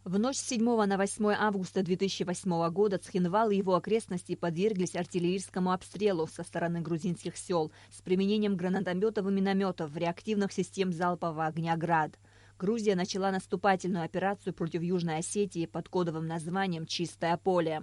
В ночь с 7 на 8 августа 2008 года Цхинвал и его окрестности подверглись артиллерийскому обстрелу со стороны грузинских сел с применением гранатометов и минометов реактивных систем залпового огня «Град». Грузия начала наступательную операцию против Южной Осетии под кодовым названием «Чистое поле».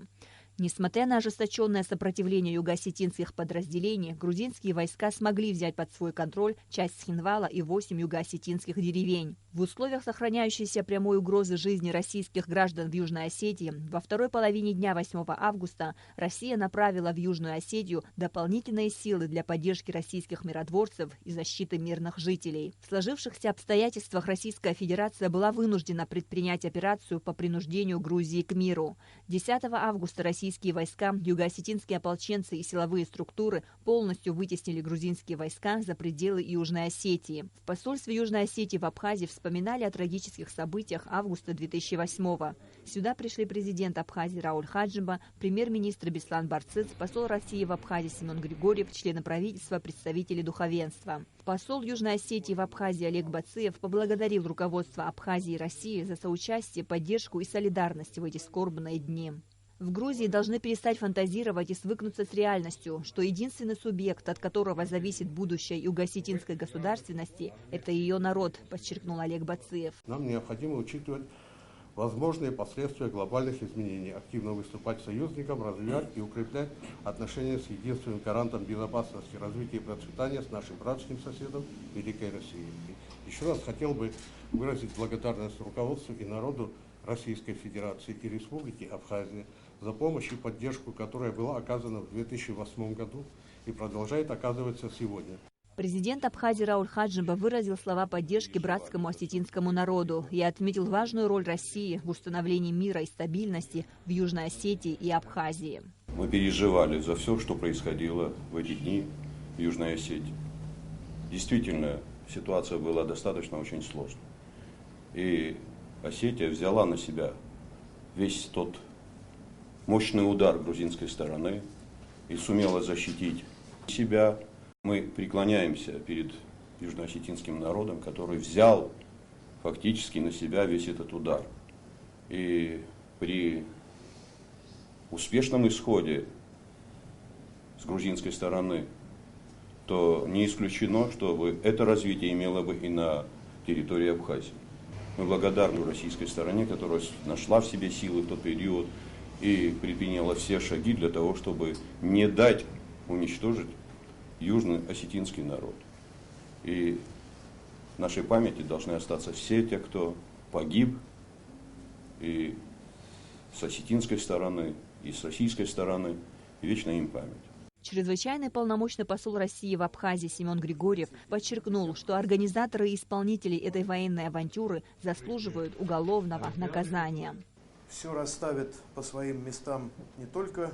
Несмотря на ожесточенное сопротивление юго-осетинских подразделений, грузинские войска смогли взять под свой контроль часть Цхинвала и 8 юго-осетинских деревень. В условиях сохраняющейся прямой угрозы жизни российских граждан в Южной Осетии во второй половине дня 8 августа Россия направила в Южную Осетию дополнительные силы для поддержки российских миротворцев и защиты мирных жителей. В сложившихся обстоятельствах Российская Федерация была вынуждена предпринять операцию по принуждению Грузии к миру. 10 августа российские войска, юго-осетинские ополченцы и силовые структуры полностью вытеснили грузинские войска за пределы Южной Осетии. В посольстве Южной Осетии в Абхазии вспоминали о трагических событиях августа 2008-го. Сюда пришли президент Абхазии Рауль Хаджиба, премьер-министр Беслан Барцыц, посол России в Абхазии Семен Григорьев, члены правительства, представители духовенства. Посол Южной Осетии в Абхазии Олег Бацыев поблагодарил руководство Абхазии и России за соучастие, поддержку и солидарность в эти скорбные дни. В Грузии должны перестать фантазировать и свыкнуться с реальностью, что единственный субъект, от которого зависит будущее юго-осетинской государственности, это ее народ, подчеркнул Олег Бацыев. Нам необходимо учитывать возможные последствия глобальных изменений, активно выступать союзником, развивать и укреплять отношения с единственным гарантом безопасности, развития и процветания с нашим братским соседом Великой Россией. Еще раз хотел бы выразить благодарность руководству и народу Российской Федерации и Республики Абхазия за помощь и поддержку, которая была оказана в 2008 году и продолжает оказываться сегодня. Президент Абхазии Рауль Хаджиба выразил слова поддержки братскому осетинскому народу и отметил важную роль России в установлении мира и стабильности в Южной Осетии и Абхазии. Мы переживали за все, что происходило в эти дни в Южной Осетии. Действительно, ситуация была достаточно очень сложной. И Осетия взяла на себя весь тот мощный удар грузинской стороны и сумела защитить себя. Мы преклоняемся перед южноосетинским народом, который взял фактически на себя весь этот удар. И при успешном исходе с грузинской стороны, то не исключено, чтобы это развитие имело бы и на территории Абхазии. Мы благодарны российской стороне, которая нашла в себе силы в тот период и предприняла все шаги для того, чтобы не дать уничтожить южно-осетинский народ. И в нашей памяти должны остаться все те, кто погиб, и с осетинской стороны, и с российской стороны, вечная им память. Чрезвычайный полномочный посол России в Абхазии Семен Григорьев подчеркнул, что организаторы и исполнители этой военной авантюры заслуживают уголовного наказания. Все расставит по своим местам не только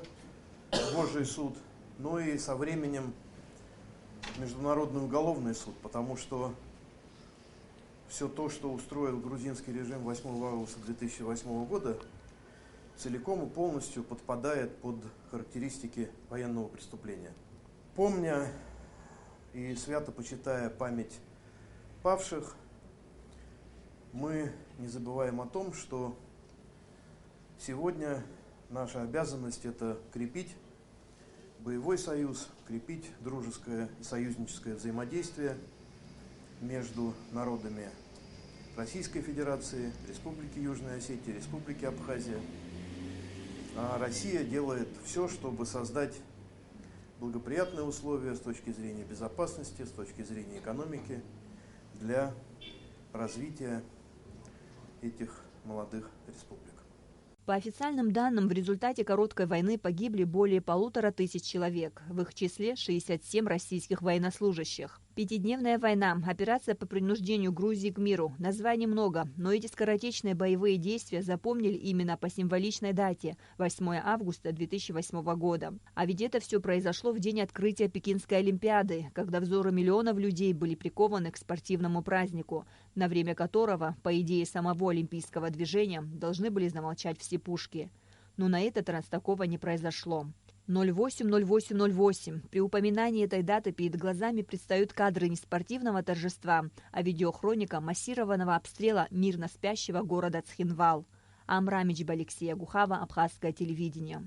Божий суд, но и со временем Международный уголовный суд, потому что все то, что устроил грузинский режим 8 августа 2008 года, целиком и полностью подпадает под характеристики военного преступления. Помня и свято почитая память павших, мы не забываем о том, что сегодня наша обязанность – это крепить боевой союз, крепить дружеское и союзническое взаимодействие между народами Российской Федерации, Республики Южная Осетия, Республики Абхазия. А Россия делает все, чтобы создать благоприятные условия с точки зрения безопасности, с точки зрения экономики для развития этих молодых республик. По официальным данным, в результате короткой войны погибли более 1500 человек, в их числе 67 российских военнослужащих. Пятидневная война, операция по принуждению Грузии к миру. Названий много, но эти скоротечные боевые действия запомнили именно по символичной дате – 8 августа 2008 года. А ведь это все произошло в день открытия Пекинской Олимпиады, когда взоры миллионов людей были прикованы к спортивному празднику, на время которого, по идее самого олимпийского движения, должны были замолчать все пушки. Но на этот раз такого не произошло. 08-08-08. При упоминании этой даты перед глазами предстают кадры не спортивного торжества, а видеохроника массированного обстрела мирно спящего города Цхинвал. Амра Меджиба, Алексея Гухава, Абхазское телевидение.